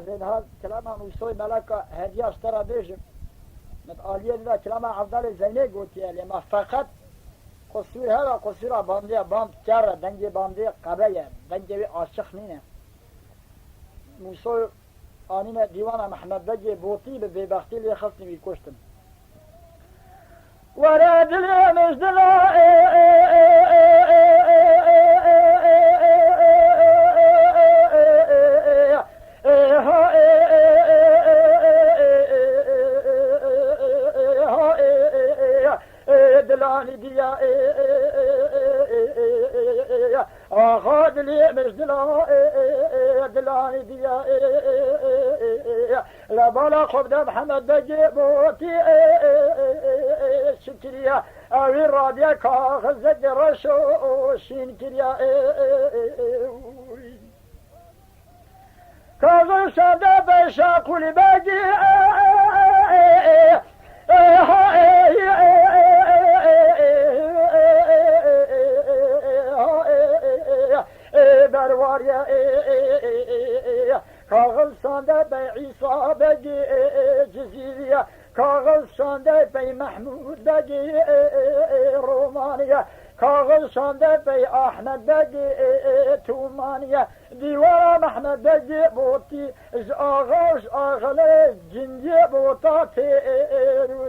زينها كلامها موسوي ملكة هدية اشترى بيجم مت آلية ذا كلامها عبدال زيني قوتي لما فقط قصوي هذا قصورة باندية باند كارة دنجي باندية قبية دنجي عاشق نينه موسوي آنين ديوانا محمد بجي بوطي ببيبختي اللي خصني بيكوشتم ورد لي مجدلا دلاني ديا خاد لي مجدلا دلاني ديا لا بالا خبد محمد بجي بوتي شكريا اوي راديا كاغز جرشو شين كريا كاغز شادا بشا كل بجي برواريا كاغل سانده بي عيسى بجي جزيريا كاغل سانده بي محمود بجي رومانيا كاغل سانده بي احمد بجي تومانيا ديوان محمد بجي بوتي اغاش اغلي جنجي بوتا تيرو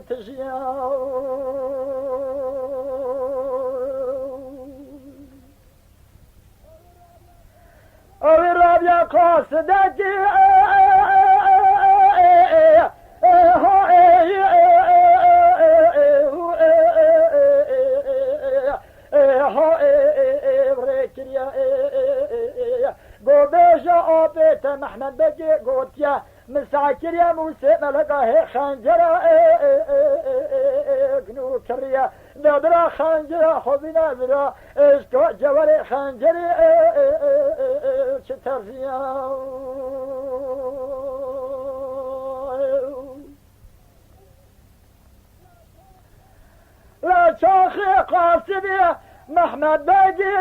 اوی رابیا قاصدکی گوبیجا آبیت محمد بگی گوتیا مساکر یا موسی ملگاه خنجر گنو کریا ندرا خنجر خوبینا برا اشکا جوار خنجر چه ترزیا لا شاخي قاصدي محمد بگی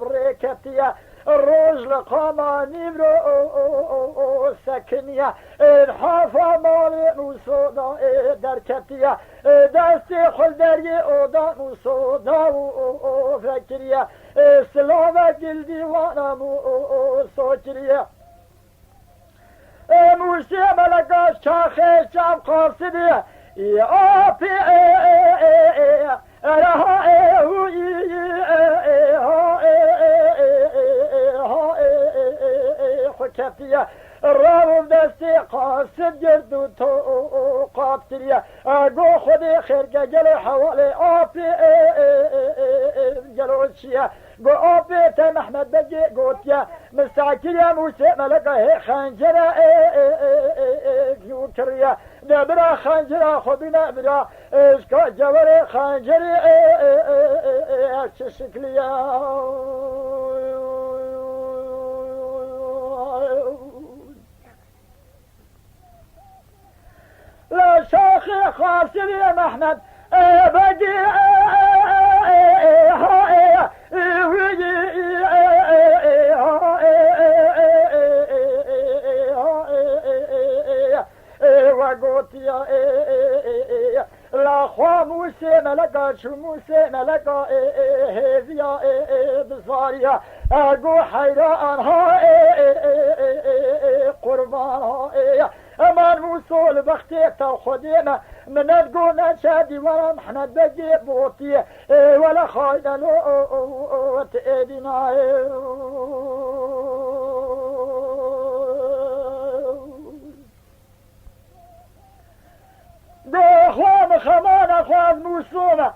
بريكتيا الروج لقاما نمرو سكنيا الحافة مالي نوصودا دركتيا دستي خل دري اودا نوصودا فكريا سلامة جلدي وانا سوكريا موسى ملكا شاخي شام قاصدي يا أبي حكتيا الرام دستي قاصد جردو تو قابتريا اقو خدي خيرك جلي حوالي أبي جلوشيا قو أبي تم أحمد بجي قوتيا مستعكر يا موسى ملكا هي خنجرة يوكريا نبرا خنجرة خبنا برا اشكا جوري خنجري شكليا لا شاخي خاصري يا محمد بجي وقوتيا لا خوا موسى ملكا شو موسى ملكا هذيا بصاريا اقو حيران ها قربان امان موسول بختي تا خدينا من تقول شادي ولا محمد بجي بوطي ولا خايدا لو تأدينا ده خوان خمان خوان موسونا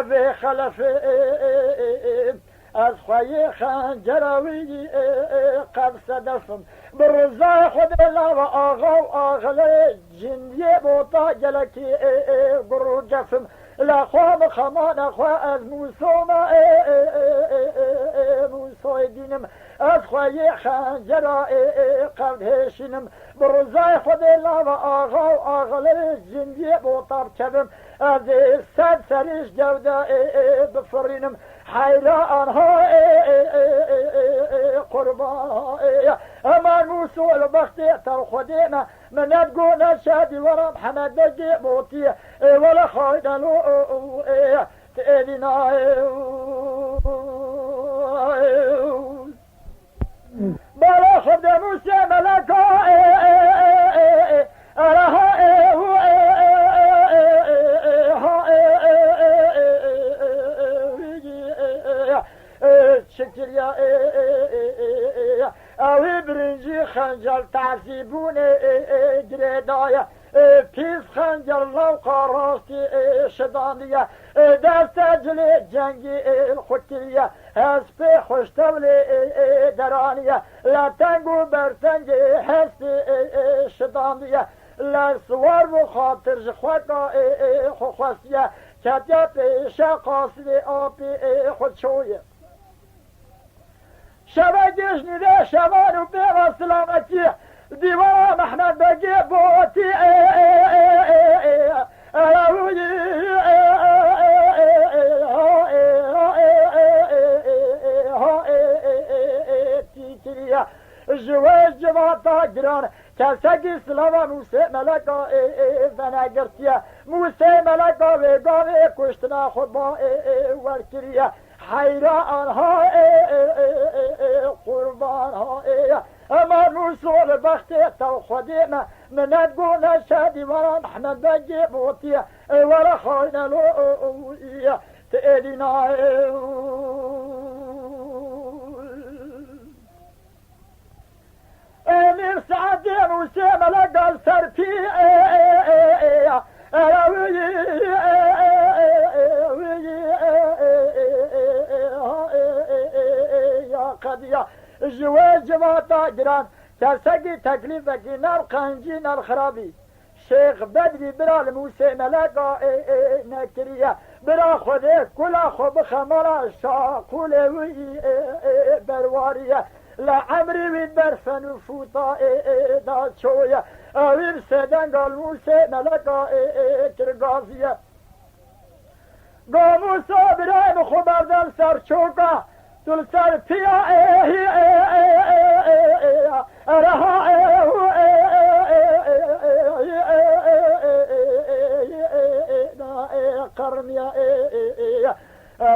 بخلف از خوی خنجروی قبل صدفم برزا خود الله و آغا و آغله جنیه بوتا جلکی گرو جفم لخوام خمان خوا از موسوم موسوی دینم از خواه خنجر قبهشینم بروزای خود لاو آغا و آغلر جنگی بوطاب کبم از صد سریش جوده بفرینم حیرا آنها قربان امان موسول بختی تر خودینا منت گونه شادی ورم حمد بگی بوتی ولا خایدنو تأذينا بلا خد موسى ملكا شكر يا اوي برنجي خنجر تعذيبون جريدايا پیس خنجر لوقا راستی شدانیه دست جلی جنگی الخوتیه هسپ خوشتول درانیه لطنگو برتنگ هست شدانیه لسوار و خاطر جخوکا خوخوستیه کتیا پیشه قاصد آپی خودشویه شبه گشنیده شبانو بیغا سلامتی دیوار محمد بگی بوتی تیتریا جواز جواتا گران کسکی سلاوا موسی ملکا فنگرتیا موسی ملکا وگاوی کشتنا خود با ورکریا حیرا آنها قربان ها اما موسول بختی تو خودی منت گونه شدی ورم احمد بگی بوتی ولا خاین لویا تأدینا امیر سعدی موسی ملگل سرپی یا قدیا جواز جواتا گران کسکی تکلیف کی نر قنجی نر خرابی شیخ بدری برال موسی ملکا نکریه برا خوده کلا خوب خمارا شاقول وی برواریه لعمری وی برفن و فوتا دا چویه اویر سدنگال موسی ملکا کرگازیه گاموسا برایم خوبردن سر چوکا تل سر پیا رها قرمیا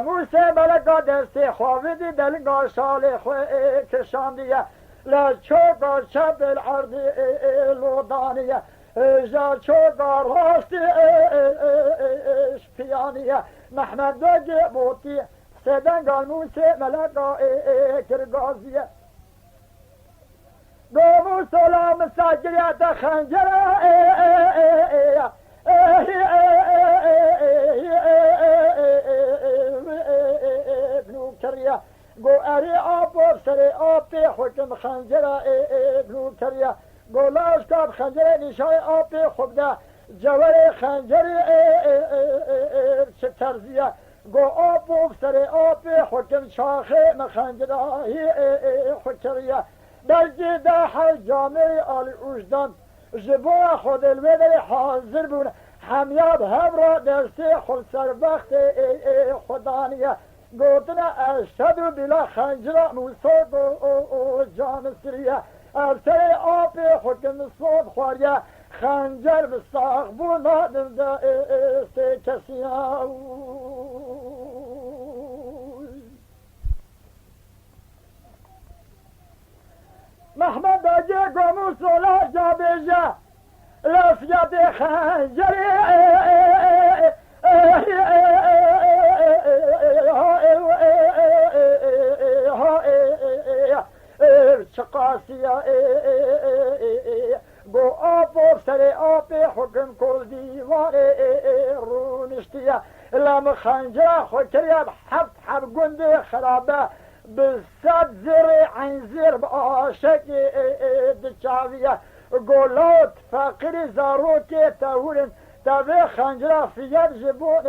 موسی ملکا دستی خوابیدی دلگا شال خواه کشاندیه لچوکا شب العرض لودانیه جا چوکا راستی شپیانیه محمد بگی بوتی سدنگال موسی ملکا کرگازیه دومو سلام ساگریت خنجر ابنو کریه گو اری آب و سر آب حکم خنجر ابنو کریه گو لاش کاب خنجر نشای آب خوب ده جوار خنجر چه ترزیه گو آب و سر آب حکم شاخه مخنجراهی حکریه بلکه ده هر جامعه آل اوجدان جبا خود الودر حاضر بون همیاب هم را درسته خود سربخت خدانیه گوتنا اشهدو بلا خنجر موساد و جان سریه ارسل آب حکم صوت خواریه خنجر بساق بو نادم ده سه کسیه محمد اجه گمو سولا جابجه لفیت خنجری چقاسیه گو آب و سر آب حکم کل دیوار رونشتیه لم خنجر خکریب هفت حب گنده خرابه بصد زر عین زر بعاشق دچاویه گولات فقر زاروک تهورن تابع خنجر فيار جبون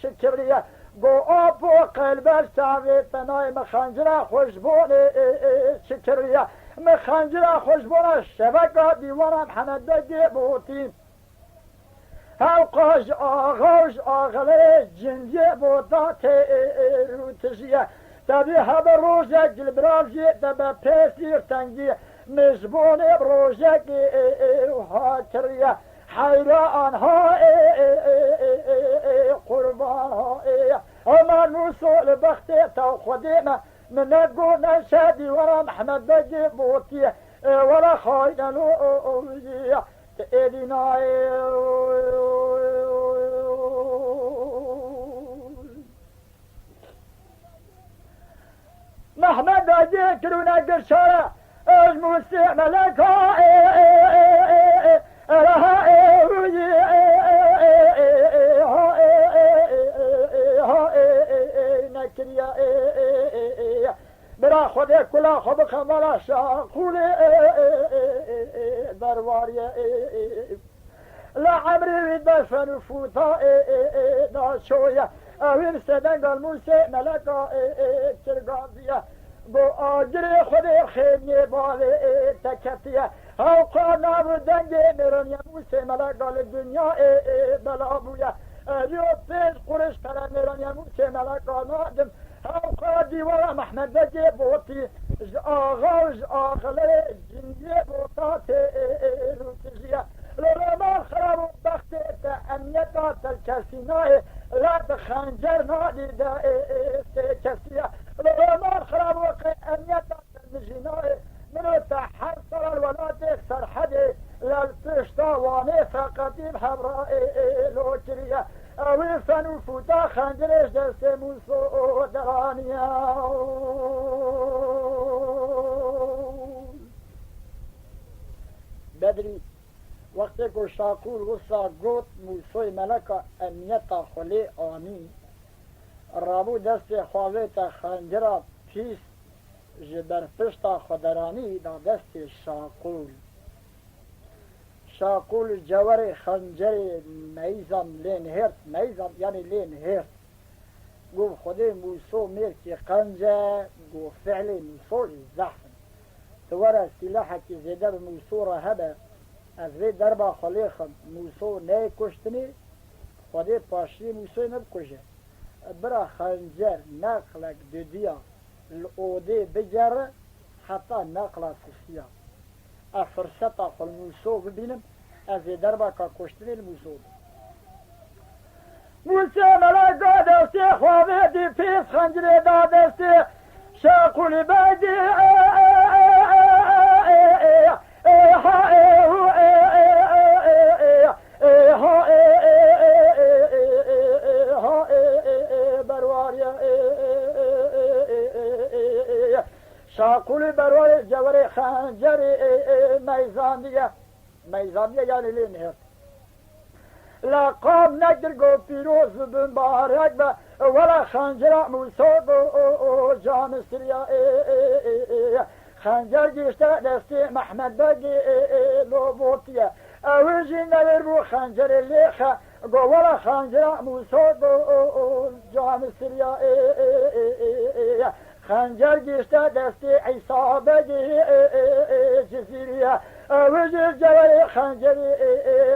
شكرية گو آب و قلبش تابع تنای مخنجر خوشبون شكرية مخنجر خوشبون شبکه دیوارم حمد بگی بوتی هاوقاش آغاش آغله جنجي بوطات روتجية تبي هذا روجك البراجي تبا بيسير تنجي مزبون بروجك وهاكرية حيران ها قربان ها اما نوصل بختي تو خديمة من نقول نشادي ورا محمد بجي بوتي ولا خاينا نوزي تأذينا محمد بجي كلونا قرشارة الموسيقى ملكا برا خودی کلا خوب خمالا شاقولی درواری لا عمري دفن فوتا ناشويا اوين سدن قال موسى ملكا ترقاضية بو آجري خودي خيمي بالي تكتية هاو قانا بدنجي ميرون يا موسى ملكا للدنيا بلابويا ريو بيز قرش ترى ميرون يا موسى ملكا نادم هاو قادي ورا محمد بجي بوتي آغاز آغلي جنجي بوتاتي روتجية لما خراب بخت أمنيتا تلكسيناي لا تخنجر نادي دا كسية لما خراب أمنيتا تلمجيناي منو تحصل الولاد سرحدي للفشتا واني فقدي بحبراء لوكرية اوي فنو فوتا خنجرش دست موسو درانيا بدري وقت کو شاکول وسا گوت موسوی ملکا امنیتا خلی آمین رابو دست خواهیتا خنجرا پیس جبر پشتا خدرانی دا دست شاکول شاکول جوار خنجر میزم لین هرت میزم یعنی لین هرت گو خودی موسو میرکی قنجه گو فعل موسو زحفن توارا سلاحه که زیده به موسو را هبه از وی دربا خلیخم موسو نه کشتنی خودی پاشی موسو نبکشه برا خنجر نقلک دودیا الأودي بجر حتى نقل سفيا أفرسطا فالموسو ببينم أزي دربا كاكوشتري الموسو موسى ملاقا دستي خوابي دي فيس خنجري دا دستي شاقولي باجي شاقولي بروي جوري خنجري ميزانية يعني لينهر لا قام نقدر قو فيروز بن بارك ولا خنجر موسوب جام سريا خنجر جيشتا دستي محمد باقي لوبوتيا اوجي نوربو خنجر الليخة قو ولا خنجر موسوب جام سريا خنجر جيشتا دستي عصابة جزيرية وجه جواري خنجري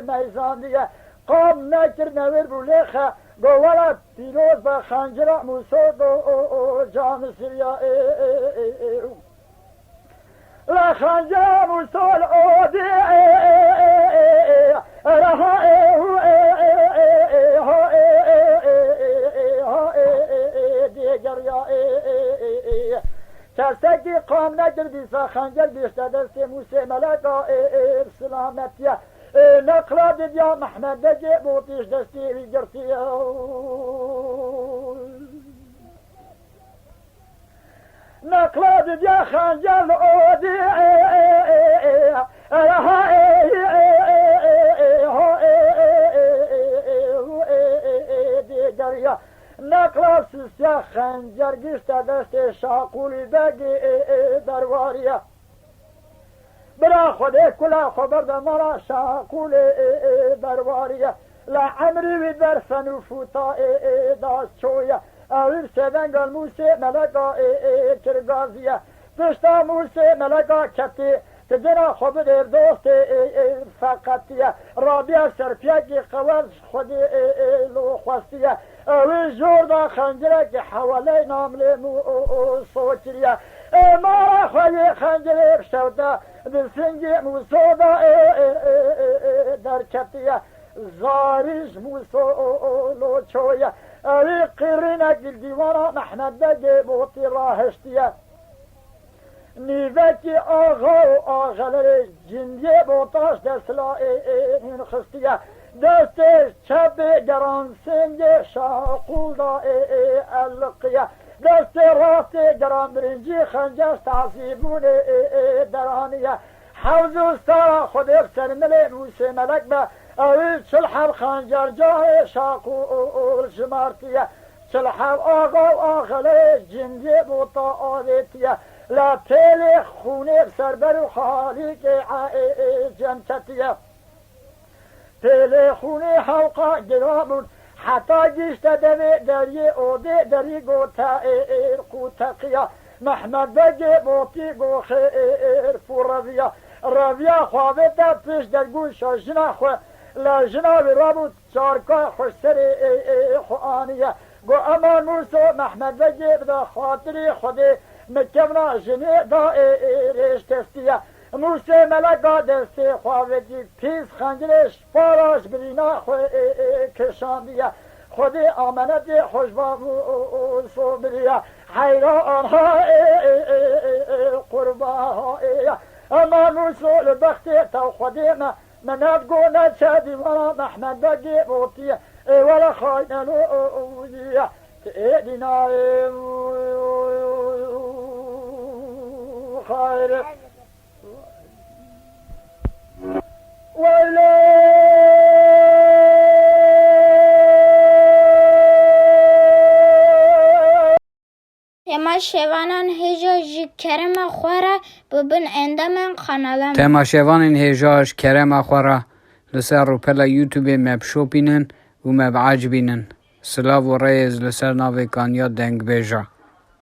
ميزانية قام نكر نور بوليخة قوالا بيروز بخنجر موسود جام سريا لا خنجر موسود اودي كرسكي قام نجر بيسا خنجر بيشتدر سي موسى ملكا سلامتيا نقلا ديا محمد دجي بوطيش دستي بيجرتيا نقلا ديا خنجر اودي دي نقلا سيسيا خنجر گشت دست شاقولی بگی درواریا برا خودی کلا خبر دمارا شاقول درواریه لعمری وی در فنوفوتا داست چویه اویر سیدنگل موسی ملکا کرگازیه دشتا موسی ملکا کتی تجرا خبر دوست فقطیه رابیه سرپیگی قوز خودی لو خواستیه اوی جوردا خنجره که حواله ناملی مو سوچریه مارا خواهی خنجره شوده دسنگی موسودا در کتیه زاریش موسولو چویه اوی قرینه گل دیوانا محمد دگی بوتی راهشتیه نیوکی آغا و آغلر جندیه بوتاش دستلا این خستیه دستش چپ گران سنگ شاقول دا القیه دست راست گران برنجی خنجش تعصیبون درانیه حوض و سارا خود سرمل موسی ملک به اوی چلحب خنجر جاه شاقول شمارتیه چلحب آقا و آغلر جندیه بوتا آویتیه لا پیل خونه سربر و خالی که جنتیه پیل خونه حلقا گرامون حتی گیشت دوی دری اوده دری گو تایر قوتقیه محمد بگی بوتی گو خیر فو رویا خوابه تا پیش در گوش جنا خو لجنا بی رابو چارکا خوش سری خوانیه گو امان موسو محمد بگی بدا خاطری خودی مکمنا جنی دا رشتستیه موسی ملکا دستی خواهدی پیس خنجرش پاراش برینا خواه کشاندیه خودی آمنتی خوشبامو صبریه حیرا آنها قرباها اما موسی لبختی تا خودی منات گو نچه دیوانا محمد بگی بوتیه ولا خاینلو اویه ایدینا خير ولا تماشاوانان هجاج کرم خوره ببن اندامن قنالم تماشاوانان هجاج کرم خوره لسر روپلا یوتیوب مبشو بینن و مبعج بینن سلاو و ریز لسر ناوی کانیا دنگ بیجا